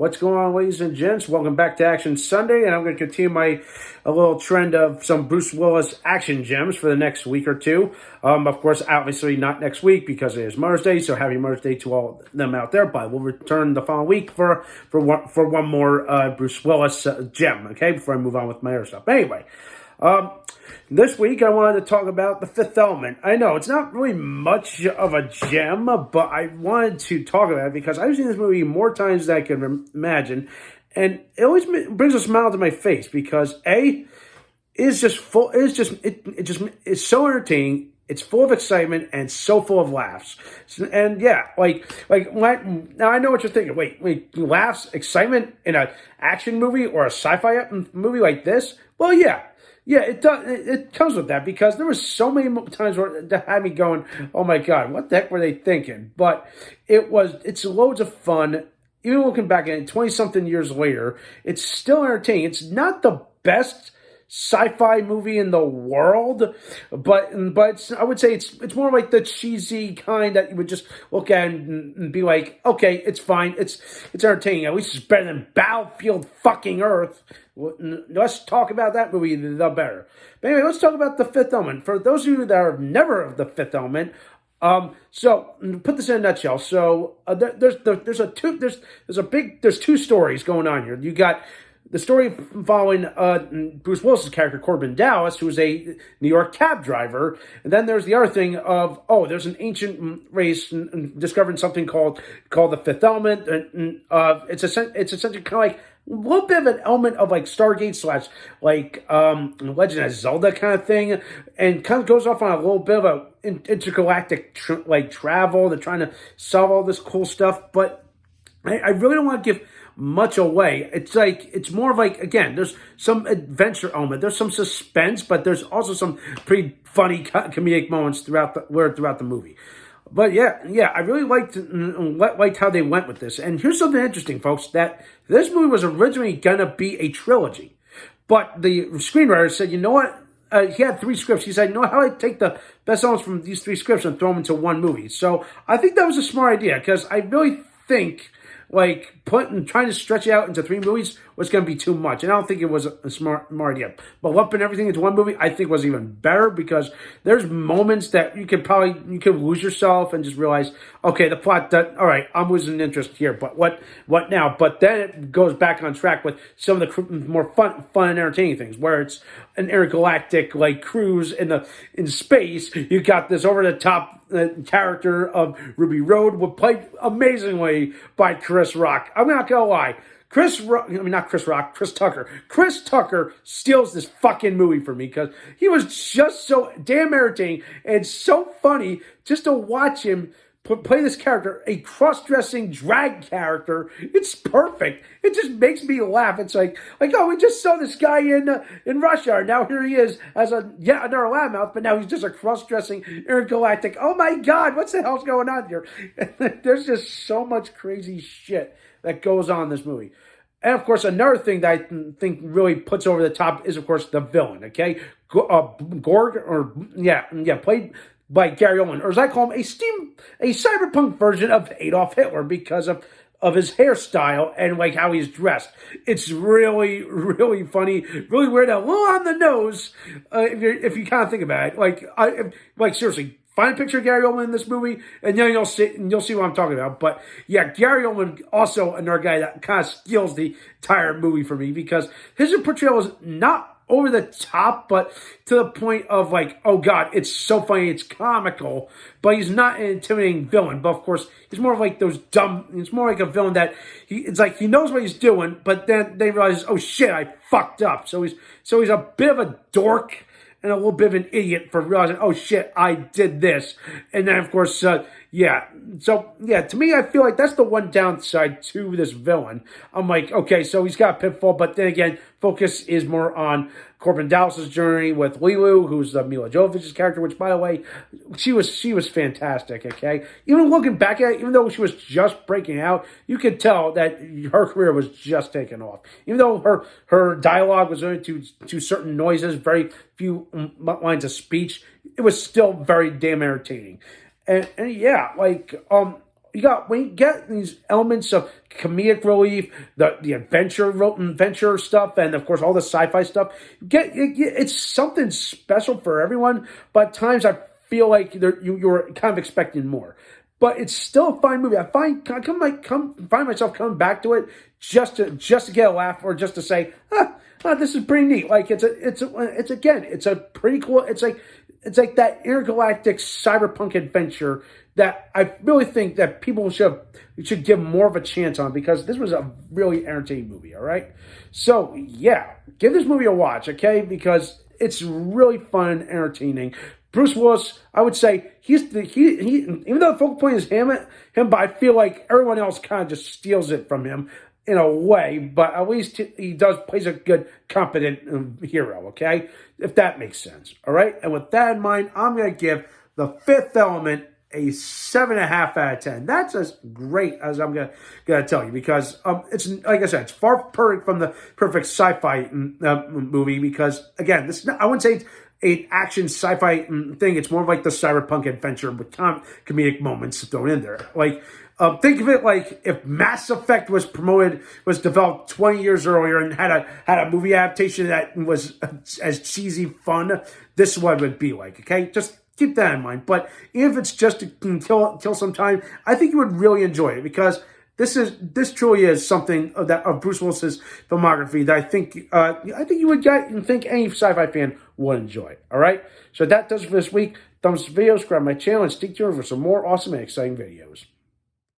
What's going on, ladies and gents? Welcome back to Action Sunday, and I'm going to continue a little trend of some Bruce Willis action gems for the next week or two. Of course, obviously not next week because it is Mother's Day, so happy Mother's Day to all of them out there. But we'll return the following week for one more Bruce Willis gem. Okay, before I move on with my other stuff. Anyway. This week I wanted to talk about The Fifth Element. I know it's not really much of a gem, but I wanted to talk about it because I've seen this movie more times than I can imagine, and it always brings a smile to my face because it's so entertaining. It's full of excitement and so full of laughs. And yeah, now I know what you're thinking. Wait, laughs, excitement in an action movie or a sci-fi movie like this? Well, yeah. Yeah, it does. It comes with that because there was so many times where that had me going, "Oh my God, what the heck were they thinking?" But it's loads of fun. Even looking back at it, 20-something years later, it's still entertaining. It's not the best sci-fi movie in the world, but I would say it's more like the cheesy kind that you would just look at and be like, okay, it's fine, it's entertaining. At least it's better than Battlefield fucking Earth. Let's talk about that movie, the better. But anyway, let's talk about The Fifth Element. For those of you that are never of The Fifth Element, so put this in a nutshell. So there's two stories going on here. You got the story following Bruce Willis's character, Corbin Dallas, who is a New York cab driver. And then there's the other thing of, there's an ancient race discovering something called the Fifth Element. It's essentially kind of like a little bit of an element of like Stargate / Legend of Zelda kind of thing. And kind of goes off on a little bit of a intergalactic travel. They're trying to solve all this cool stuff. But I really don't want to give much away. It's more of like, again, there's some adventure element, there's some suspense, but there's also some pretty funny comedic moments throughout the movie. But yeah, I really liked how they went with this. And here's something interesting, folks, that this movie was originally gonna be a trilogy, but the screenwriter said, you know what? He had 3 scripts. He said, you know how I take the best elements from these 3 scripts and throw them into one movie. So I think that was a smart idea because I really think trying to stretch it out into 3 movies was going to be too much. And I don't think it was a smart idea. But lumping everything into one movie, I think was even better because there's moments that you could lose yourself and just realize, okay, the plot, all right, I'm losing interest here, but what now? But then it goes back on track with some of the more fun and entertaining things, where it's an intergalactic cruise in space. You got this over the top character of Ruby Road, played amazingly by Chris Rock. I'm not gonna lie. Chris Tucker. Chris Tucker steals this fucking movie for me because he was just so damn entertaining and so funny just to watch him play this character, a cross-dressing drag character. It's perfect. It just makes me laugh. It's like oh, we just saw this guy in Rush Hour. Now here he is as yet another loudmouth, but now he's just a cross-dressing intergalactic. Oh my God, what the hell's going on here? There's just so much crazy shit that goes on in this movie. And of course, another thing that I think really puts over the top is, of course, the villain. Okay, played by Gary Oldman, or as I call him, a cyberpunk version of Adolf Hitler because of his hairstyle and how he's dressed. It's really, really funny, really weird, a little on the nose if you kind of think about it. Seriously. Find a picture of Gary Oldman in this movie, and then you'll see what I'm talking about. But yeah, Gary Oldman, also another guy that kind of steals the entire movie for me because his portrayal is not over the top, but to the point of oh God, it's so funny, it's comical, but he's not an intimidating villain. But of course, he's more of those dumb, it's more like a villain that he knows what he's doing, but then they realize, oh shit, I fucked up. So he's a bit of a dork and a little bit of an idiot for realizing, oh shit, I did this. And then of course, to me, I feel like that's the one downside to this villain. I'm like, okay, so he's got a pitfall, but then again, focus is more on Corbin Dallas's journey with Lilu, who's Mila Jovovich's character, which, by the way, she was fantastic, okay? Even looking back at it, even though she was just breaking out, you could tell that her career was just taking off. Even though her dialogue was only to certain noises, very few lines of speech, it was still very damn entertaining. And yeah, when you get these elements of comedic relief, the adventure stuff, and of course all the sci-fi stuff, it's something special for everyone. But at times I feel like you're kind of expecting more. But it's still a fine movie. I find myself coming back to it just to get a laugh, or just to say, this is pretty neat. Like it's a pretty cool. It's like that intergalactic cyberpunk adventure that I really think that people should give more of a chance on, because this was a really entertaining movie. All right, so yeah, give this movie a watch, okay? Because it's really fun and entertaining. Bruce Willis, I would say he even though the focal point is him, but I feel like everyone else kind of just steals it from him in a way. But at least he plays a good, competent hero. Okay, if that makes sense. All right, and with that in mind, I'm going to give The Fifth Element a 7.5 out of 10. That's as great as I'm gonna tell you, because it's, like I said, it's far perfect from the perfect sci-fi movie. Because again, I wouldn't say it's an action sci-fi thing. It's more like the cyberpunk adventure with comedic moments thrown in there. Like, think of it like if Mass Effect was developed 20 years earlier and had a movie adaptation that was as cheesy fun. This is what it would be like. Okay, just keep that in mind. But even if it's just to kill some time, I think you would really enjoy it, because this truly is something of Bruce Willis's filmography that I think you would get and think any sci-fi fan would enjoy. All right, so that does it for this week. Thumbs up the video, subscribe to my channel, and stay tuned for some more awesome and exciting videos.